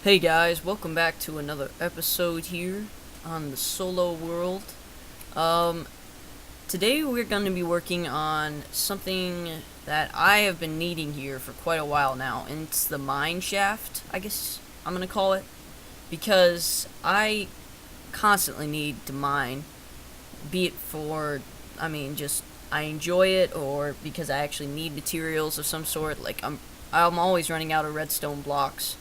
Hey guys, welcome back to another episode here on the solo world. Today we're going to be working on something that I have been needing here for quite a while now, and it's the Mineshaft, I guess I'm going to call it, because I constantly need to mine, be it for, just I enjoy it, or because I actually need materials of some sort. Like I'm always running out of redstone blocks.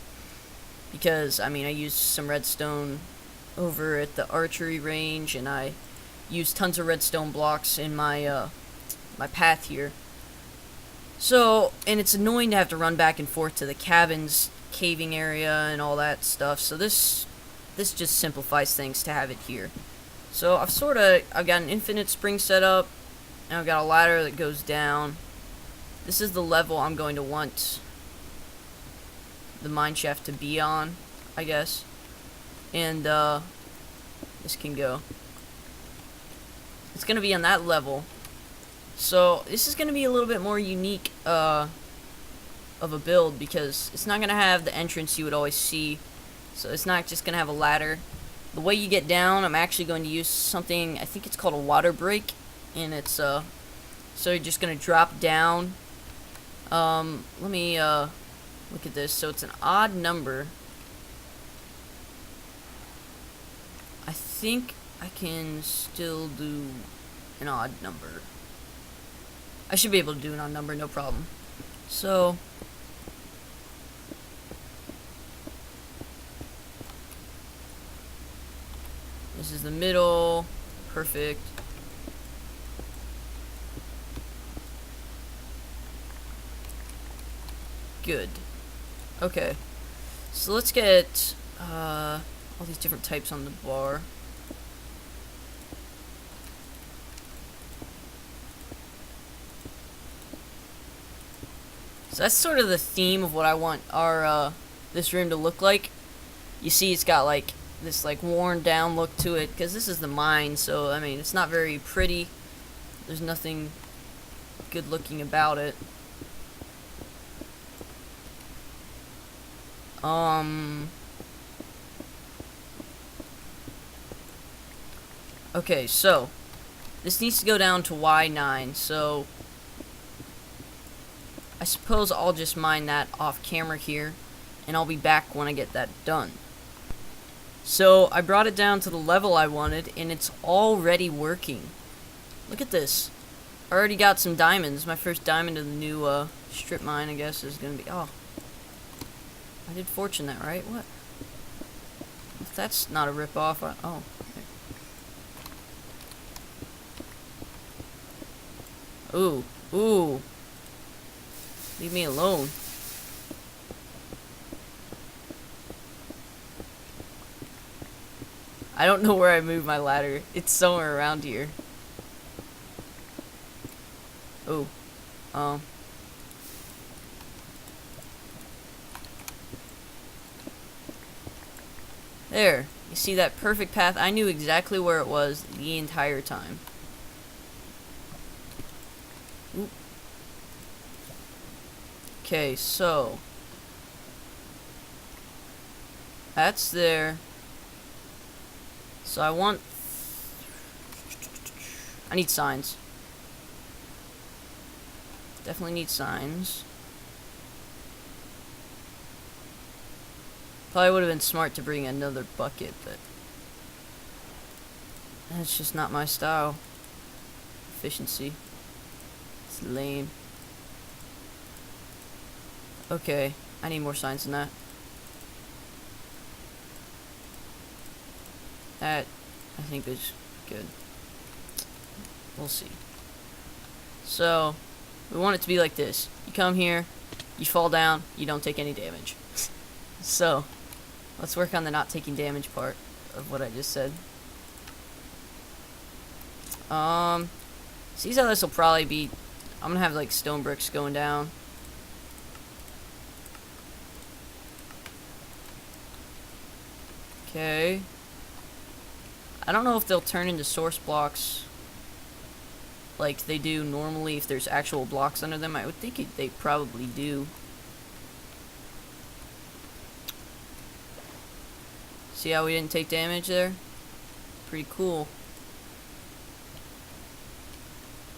Because, I use some redstone over at the archery range, and I use tons of redstone blocks in my, my path here. So, and it's annoying to have to run back and forth to the cabins, caving area, and all that stuff, so this just simplifies things to have it here. So, I've got an infinite spring set up, and I've got a ladder that goes down. This is the level I'm going to want the mineshaft to be on, I guess. And this can go. It's gonna be on that level. So this is gonna be a little bit more unique of a build, because it's not gonna have the entrance you would always see. So it's not just gonna have a ladder. The way you get down, I'm actually going to use something, I think it's called a water break, and it's so you're just gonna drop down. Let me look at this. So it's an odd number. I think I can still do an odd number. I should be able to do an odd number, no problem. So this is the middle. Perfect. Good. Okay, so let's get all these different types on the bar. So that's sort of the theme of what I want our this room to look like. You see, it's got like this like worn down look to it, because this is the mine. So it's not very pretty. There's nothing good looking about it. Okay, so this needs to go down to Y9, so I suppose I'll just mine that off camera here, and I'll be back when I get that done. So I brought it down to the level I wanted, and it's already working. Look at this. I already got some diamonds. My first diamond of the new strip mine, I guess, is gonna be I did fortune that, right? What? If that's not a rip-off, oh. Okay. Ooh. Ooh. Leave me alone. I don't know where I moved my ladder. It's somewhere around here. Ooh. There, you see that perfect path? I knew exactly where it was the entire time. Oop. Okay, so that's there. So I need signs. Definitely need signs. Probably would have been smart to bring another bucket, but that's just not my style. Efficiency. It's lame. Okay, I need more signs than that. That, I think, is good. We'll see. So, we want it to be like this. You come here, you fall down, you don't take any damage. So, let's work on the not taking damage part of what I just said. See how this will probably be, I'm gonna have like stone bricks going down. Okay. I don't know if they'll turn into source blocks like they do normally if there's actual blocks under them. I would think they probably do. See how we didn't take damage there? Pretty cool.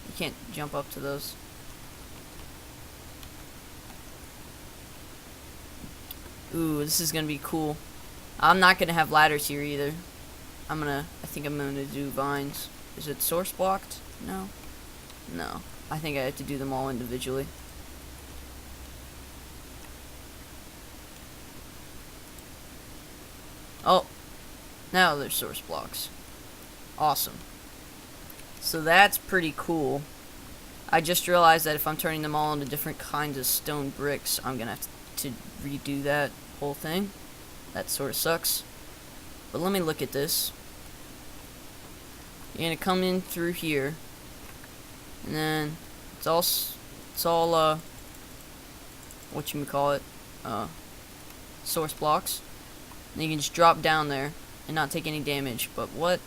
You can't jump up to those. Ooh, this is gonna be cool. I'm not gonna have ladders here either. I think I'm gonna do vines. Is it source blocked? No. No. I think I have to do them all individually. Oh. Now they're source blocks. Awesome. So that's pretty cool. I just realized that if I'm turning them all into different kinds of stone bricks, I'm gonna have to redo that whole thing. That sort of sucks. But let me look at this. You're gonna come in through here, and then it's all whatchamacallit, source blocks. And you can just drop down there and not take any damage. But what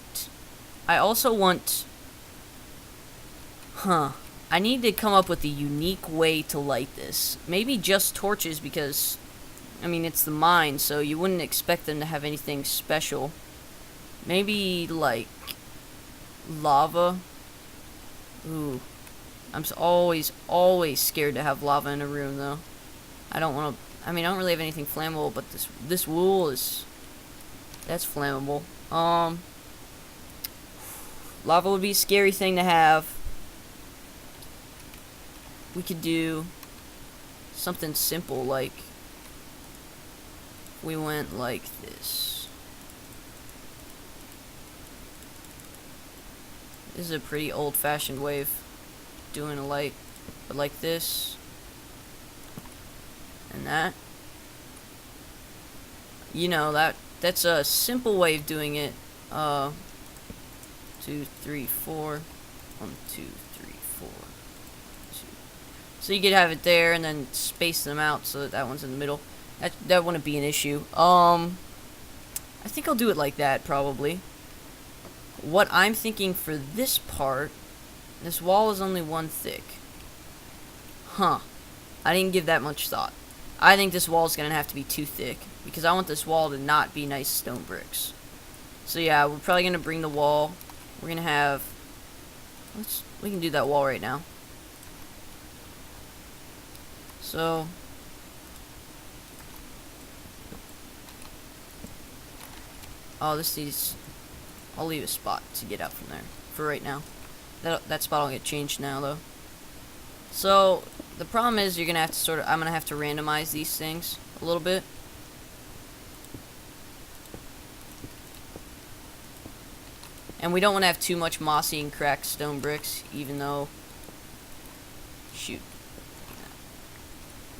I also want, I need to come up with a unique way to light this. Maybe just torches, because I mean it's the mine, so you wouldn't expect them to have anything special. Maybe like lava. Ooh, I'm always scared to have lava in a room though. I don't want to. I mean, I don't really have anything flammable, but this wool that's flammable. Lava would be a scary thing to have. We could do something simple, like we went like this. This is a pretty old-fashioned way of doing a light, but like this and that. You know, that's a simple way of doing it. 2, 3, 4. 1, 2, 3, 4. 2. So you could have it there and then space them out so that one's in the middle. That wouldn't be an issue. I think I'll do it like that probably. What I'm thinking for this part, this wall is only 1 thick. I didn't give that much thought. I think this wall is going to have to be 2 thick, because I want this wall to not be nice stone bricks. So yeah, we're probably going to bring the wall. We're going to have, we can do that wall right now. So, this needs, I'll leave a spot to get out from there for right now. That spot will get changed now though. So the problem is you're gonna have to I'm gonna have to randomize these things a little bit. And we don't want to have too much mossy and cracked stone bricks, even though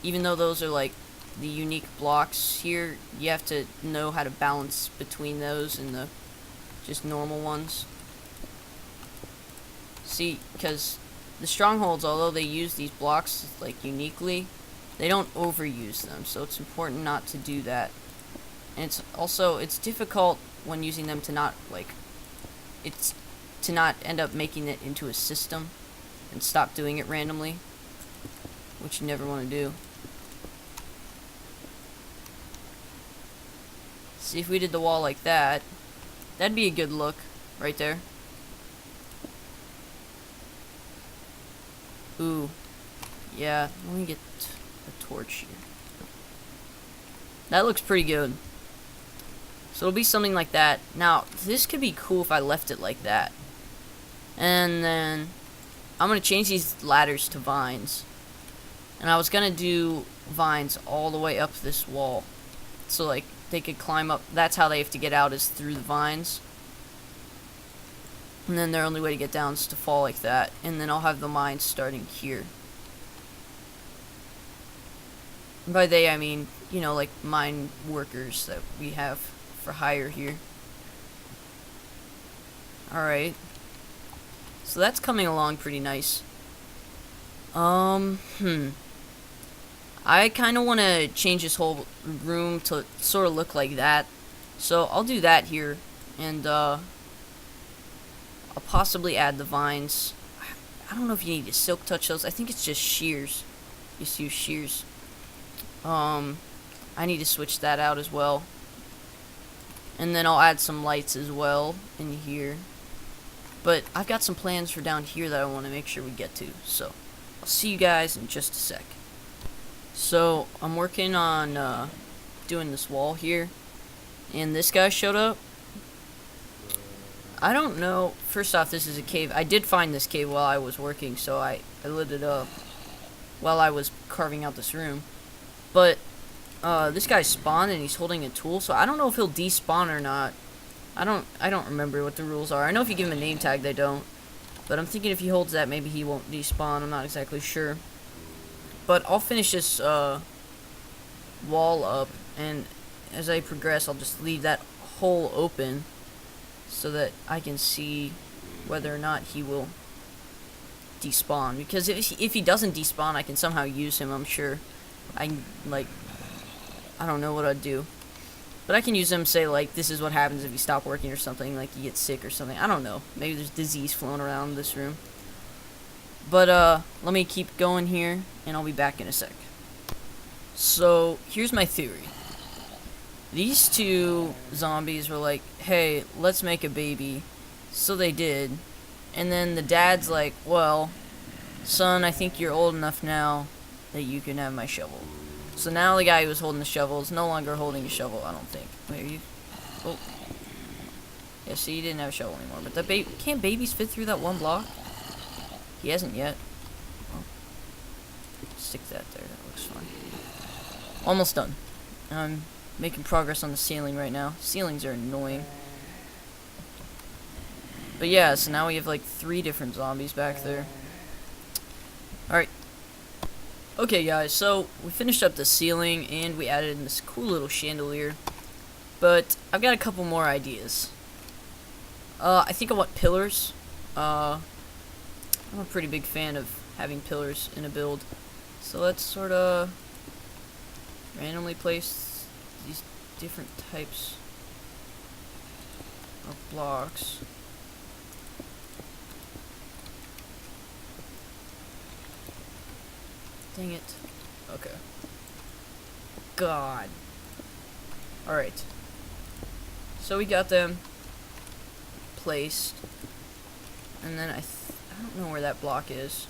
those are like the unique blocks here. You have to know how to balance between those and the just normal ones. See, because the strongholds, although they use these blocks like uniquely, they don't overuse them, so it's important not to do that. And it's difficult when using them to not end up making it into a system and stop doing it randomly, which you never want to do. See, if we did the wall like that, that'd be a good look right there. Ooh, yeah, let me get a torch here. That looks pretty good. So it'll be something like that. Now, this could be cool if I left it like that. And then I'm going to change these ladders to vines. And I was going to do vines all the way up this wall. So, like, they could climb up. That's how they have to get out, is through the vines. And then their only way to get down is to fall like that. And then I'll have the mines starting here. And by they, I mean, you know, like mine workers that we have for hire here. Alright. So that's coming along pretty nice. I kind of want to change this whole room to sort of look like that. So I'll do that here, and I'll possibly add the vines. I don't know if you need to silk touch those. I think it's just shears. Just use shears. I need to switch that out as well. And then I'll add some lights as well in here. But I've got some plans for down here that I want to make sure we get to. So I'll see you guys in just a sec. So I'm working on doing this wall here. And this guy showed up. I don't know. First off, this is a cave. I did find this cave while I was working, so I lit it up while I was carving out this room. But this guy spawned and he's holding a tool, so I don't know if he'll despawn or not. I don't remember what the rules are. I know if you give him a name tag, they don't. But I'm thinking if he holds that, maybe he won't despawn. I'm not exactly sure. But I'll finish this wall up, and as I progress, I'll just leave that hole open so that I can see whether or not he will despawn. Because if he doesn't despawn, I can somehow use him, I'm sure. I don't know what I'd do. But I can use him, say, like, this is what happens if you stop working or something, like you get sick or something. I don't know. Maybe there's disease flown around this room. But, let me keep going here, and I'll be back in a sec. So, here's my theory. These two zombies were like, hey, let's make a baby. So they did. And then the dad's like, well, son, I think you're old enough now that you can have my shovel. So now the guy who was holding the shovel is no longer holding a shovel, I don't think. Wait, are you? Oh. Yeah, see, he didn't have a shovel anymore. But the can't babies fit through that one block? He hasn't yet. Oh. Stick that there, that looks fine. Almost done. I'm making progress on the ceiling right now. Ceilings are annoying. But yeah, so now we have like 3 different zombies back there. Alright. Okay guys, so we finished up the ceiling and we added in this cool little chandelier. But I've got a couple more ideas. I think I want pillars. I'm a pretty big fan of having pillars in a build. So let's sort of randomly place these different types of blocks. Dang it. Okay. God. Alright. So we got them placed. And then I don't know where that block is.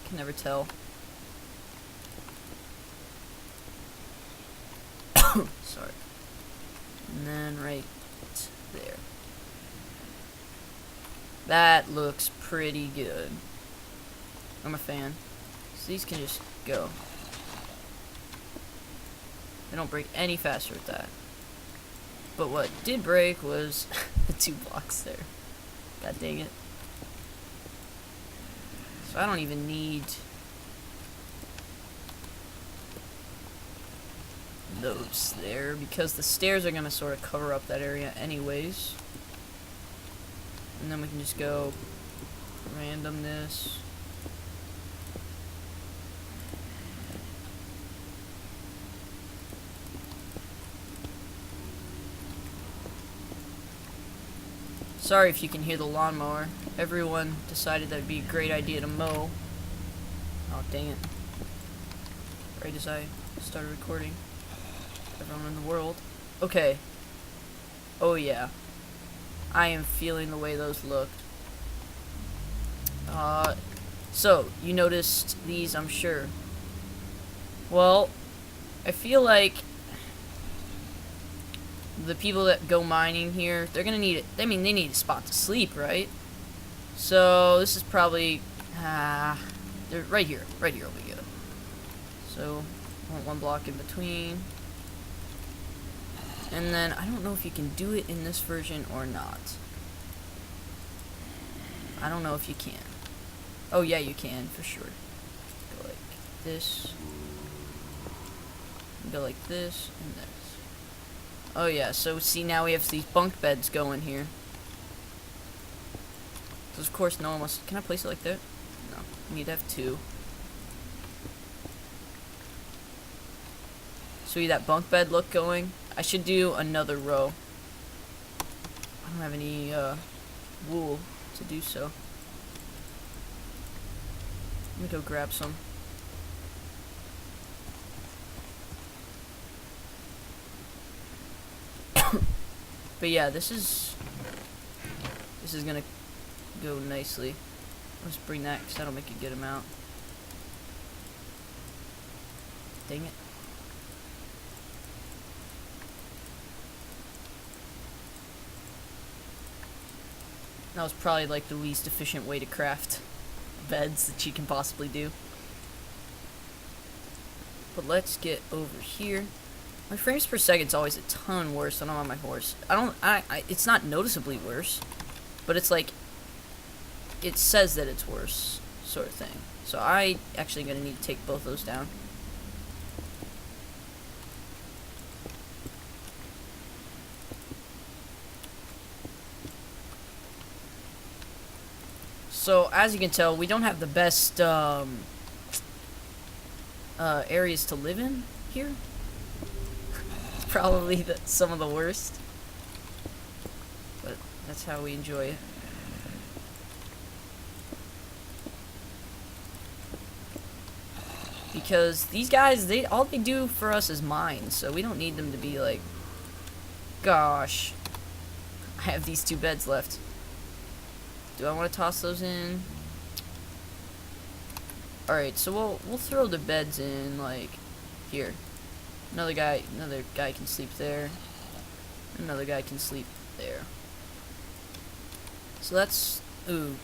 Can never tell. Sorry. And then right there. That looks pretty good. I'm a fan. So these can just go. They don't break any faster with that. But what did break was the 2 blocks there. God dang it. So I don't even need those there because the stairs are going to sort of cover up that area anyways. And then we can just go randomness. Sorry if you can hear the lawnmower. Everyone decided that would be a great idea to mow. Oh, dang it. Right as I started recording. Everyone in the world. Okay. Oh, yeah. I am feeling the way those looked. So, you noticed these, I'm sure. Well, I feel like the people that go mining here, they're gonna need it. I mean, they need a spot to sleep, right? So this is probably they're right here will be good. So I want 1 block in between, and then I don't know if you can do it in this version or not. I don't know if you can. Oh yeah, you can for sure. Go like this. Go like this and this. Oh yeah, so see now we have these bunk beds going here. So of course no one wants... Can I place it like that? No, I need to have 2. So you that bunk bed look going? I should do another row. I don't have any wool to do so. Let me go grab some. But yeah, this is gonna go nicely. Let's bring that because that'll make a good amount. Dang it. That was probably like the least efficient way to craft beds that you can possibly do. But let's get over here. My frames per second's always a ton worse when I'm on my horse. It's not noticeably worse, but it's like, it says that it's worse, sort of thing. So I actually gonna need to take both those down. So as you can tell, we don't have the best areas to live in here. Probably some of the worst, but that's how we enjoy it. Because these guys, all they do for us is mine, so we don't need them to be like, gosh, I have these 2 beds left. Do I want to toss those in? Alright, so we'll throw the beds in like here. Another guy can sleep there. Another guy can sleep there. So that's, ooh,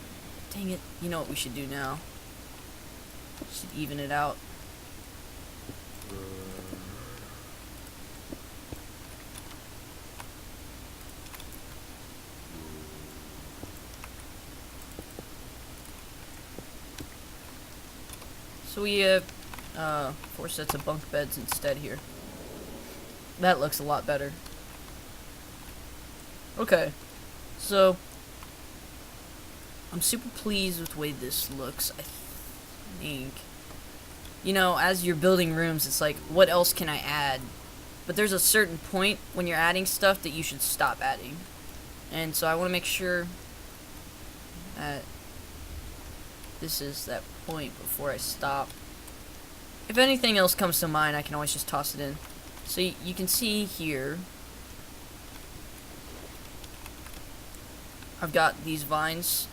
dang it. You know what we should do now? Should even it out. So we have 4 sets of bunk beds instead here. That looks a lot better. Okay, so I'm super pleased with the way this looks. I think, you know, as you're building rooms, it's like, what else can I add? But there's a certain point when you're adding stuff that you should stop adding. And so I want to make sure that this is that point before I stop. If anything else comes to mind, I can always just toss it in. So you can see here, I've got these vines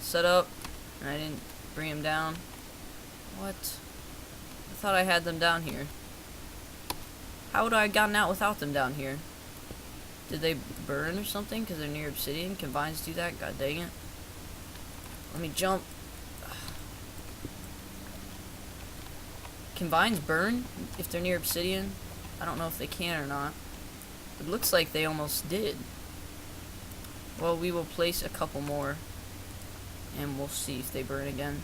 set up, and I didn't bring them down. What? I thought I had them down here. How would I have gotten out without them down here? Did they burn or something because they're near obsidian? Can vines do that? God dang it. Let me jump. Can vines burn if they're near obsidian? I don't know if they can or not. It looks like they almost did. Well, we will place a couple more, and we'll see if they burn again.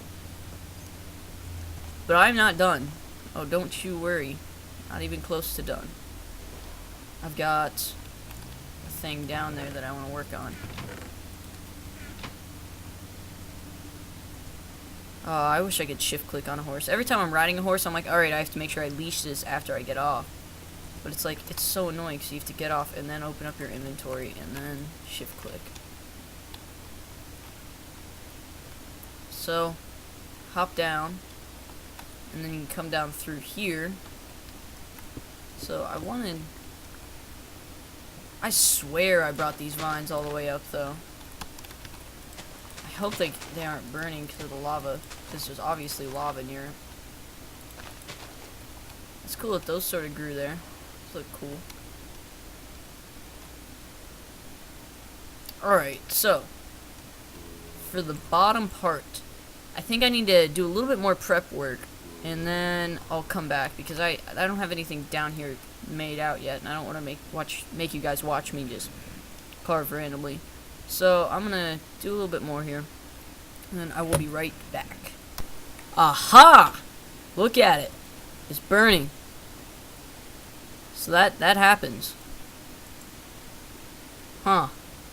But I'm not done. Oh, don't you worry. Not even close to done. I've got a thing down there that I want to work on. I wish I could shift click on a horse. Every time I'm riding a horse, I'm like, alright, I have to make sure I leash this after I get off. But it's like, it's so annoying because you have to get off and then open up your inventory and then shift click. So, hop down, and then you can come down through here. So I swear I brought these vines all the way up though. I hope they aren't burning because of the lava, because there's obviously lava near it. It's cool that those sort of grew there. Those look cool. Alright, so for the bottom part, I think I need to do a little bit more prep work, and then I'll come back because I don't have anything down here made out yet, and I don't want to make you guys watch me just carve randomly. So I'm gonna do a little bit more here, and then I will be right back. Aha! Look at it. It's burning. So that happens. Huh.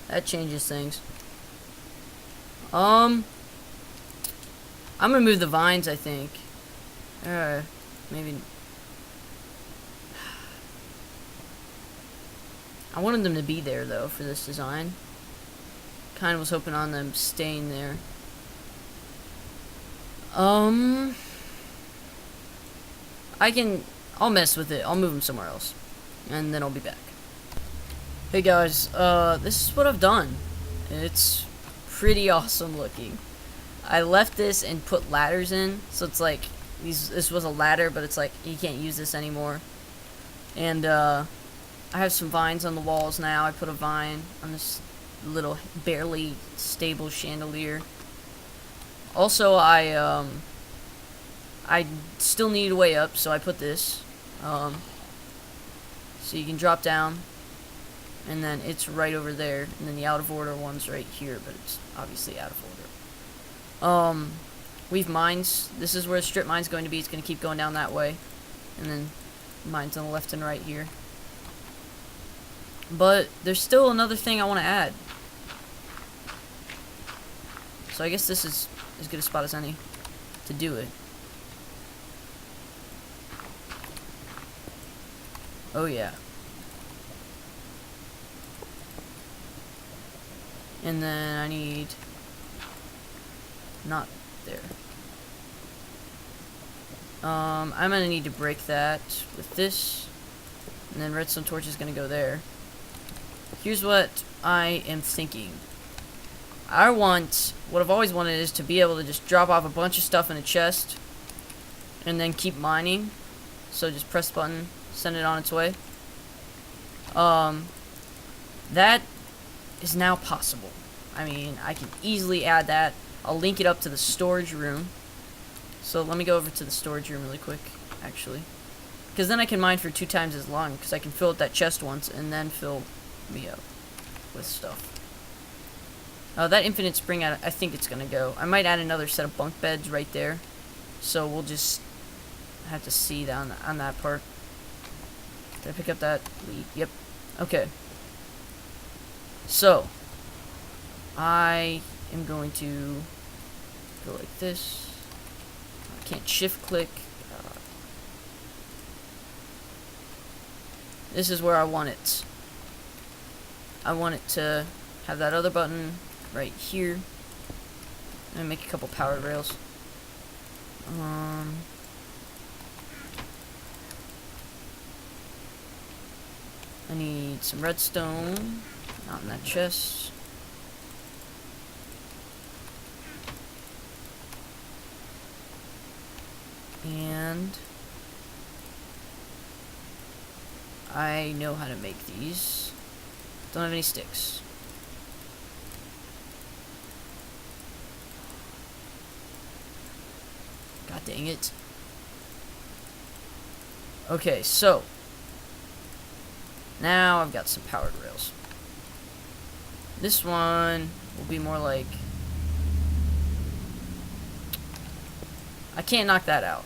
That changes things. I'm gonna move the vines, I think. Maybe. I wanted them to be there, though, for this design. Kind of was hoping on them staying there. I'll mess with it. I'll move them somewhere else. And then I'll be back. Hey guys, this is what I've done. It's pretty awesome looking. I left this and put ladders in, so it's like, this was a ladder, but it's like, you can't use this anymore. And, I have some vines on the walls now. I put a vine on this little, barely stable chandelier. Also, I still need a way up, so I put this. So you can drop down, and then it's right over there, and then the out of order one's right here, but it's obviously out of order. We've mines. This is where the strip mine's going to be. It's going to keep going down that way, and then mines on the left and right here. But there's still another thing I want to add. So I guess this is as good a spot as any to do it. Oh yeah. And then I need... not there. I'm gonna need to break that with this. And then redstone torch is gonna go there. Here's what I am thinking. What I've always wanted is to be able to just drop off a bunch of stuff in a chest and then keep mining. So just press the button, send it on its way. That is now possible. I mean, I can easily add that. I'll link it up to the storage room. So let me go over to the storage room really quick, actually. Because then I can mine for 2 times as long, because I can fill up that chest once and then fill me up with stuff. That infinite spring, I think it's going to go. I might add another set of bunk beds right there. So we'll just have to see on that part. Did I pick up that lead? Yep. Okay. So, I am going to go like this. I can't shift click. This is where I want it. I want it to have that other button right here. And make a couple powered rails. I need some redstone. Not in that chest. And I know how to make these. Don't have any sticks. God dang it. Okay, so now I've got some powered rails. This one will be more like... I can't knock that out.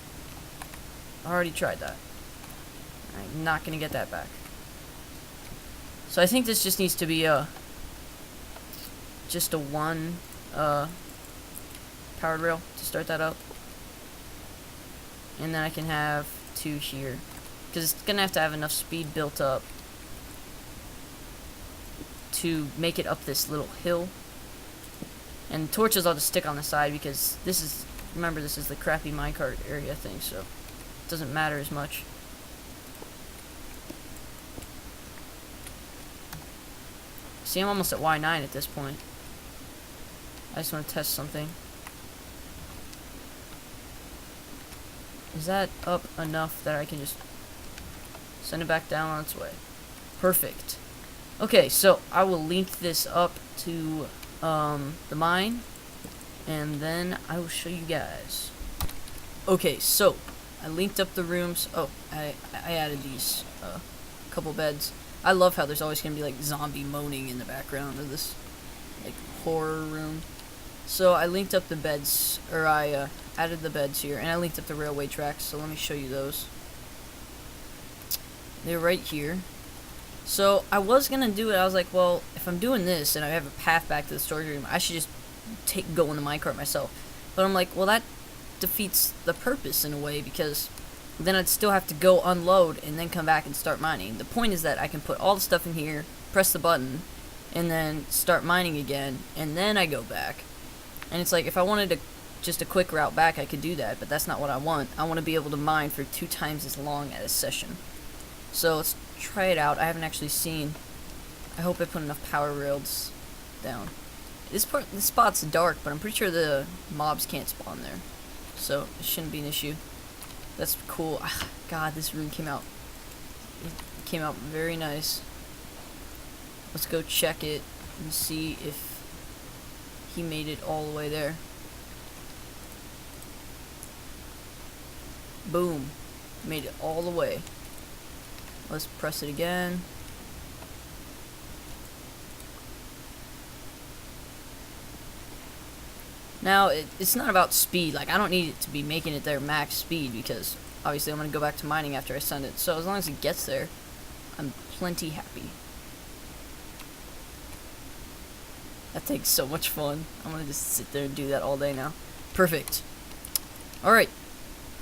I already tried that. I'm not gonna get that back. So I think this just needs to be just a one powered rail to start that up. And then I can have 2 here. Because it's gonna have to have enough speed built up to make it up this little hill. And torches I'll just stick on the side because this is, remember, this is the crappy minecart area thing, so it doesn't matter as much. See, I'm almost at Y9 at this point. I just want to test something. Is that up enough that I can just send it back down on its way? Perfect. Okay, so I will link this up to the mine, and then I will show you guys. Okay, so I linked up the rooms. Oh, I added these couple beds. I love how there's always gonna be like zombie moaning in the background of this like horror room. So I linked up the beds, or I added the beds here, and I linked up the railway tracks. So let me show you those. They're right here. So I was gonna do it. I was like, well, if I'm doing this and I have a path back to the storage room, I should just go in the minecart myself. But I'm like, well, that defeats the purpose in a way, because then I'd still have to go unload and then come back and start mining. The point is that I can put all the stuff in here, press the button, and then start mining again, and then I go back. And it's like, if I wanted just a quick route back, I could do that, but that's not what I want. I want to be able to mine for 2 times as long at a session. So let's try it out. I haven't actually seen. I hope I put enough power rails down. This spot's dark, but I'm pretty sure the mobs can't spawn there, so it shouldn't be an issue. That's cool. God, this room came out. It came out very nice. Let's go check it and see if he made it all the way there. Boom. Made it all the way. Let's press it again. Now, it's not about speed. Like, I don't need it to be making it there max speed, because obviously I'm going to go back to mining after I send it. So as long as it gets there, I'm plenty happy. That takes so much fun. I'm going to just sit there and do that all day now. Perfect. Alright.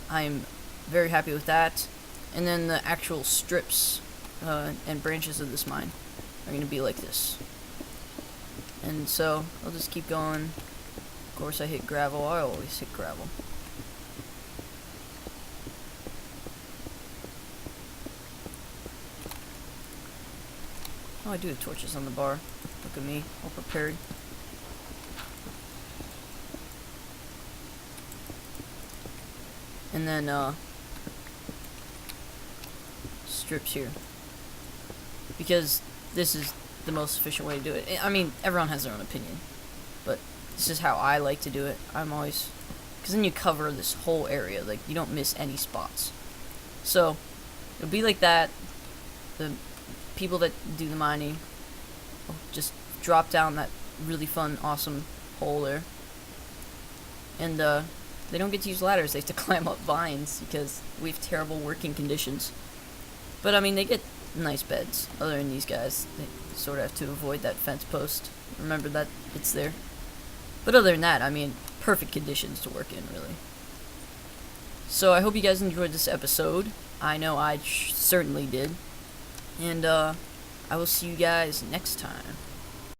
I'm very happy with that. And then the actual strips and branches of this mine are going to be like this. And so, I'll just keep going. Of course I hit gravel. I always hit gravel. Oh, I do have torches on the bar. Look at me, all prepared. And then, strips here. Because this is the most efficient way to do it. I mean, everyone has their own opinion. But this is how I like to do it. I'm always... Because then you cover this whole area. Like, you don't miss any spots. So, it'll be like that. The people that do the mining will just drop down that really fun, awesome hole there. And, they don't get to use ladders. They have to climb up vines because we have terrible working conditions. But, I mean, they get nice beds. Other than these guys, they sort of have to avoid that fence post. Remember that it's there. But other than that, I mean, perfect conditions to work in, really. So, I hope you guys enjoyed this episode. I know I certainly did. And, I will see you guys next time.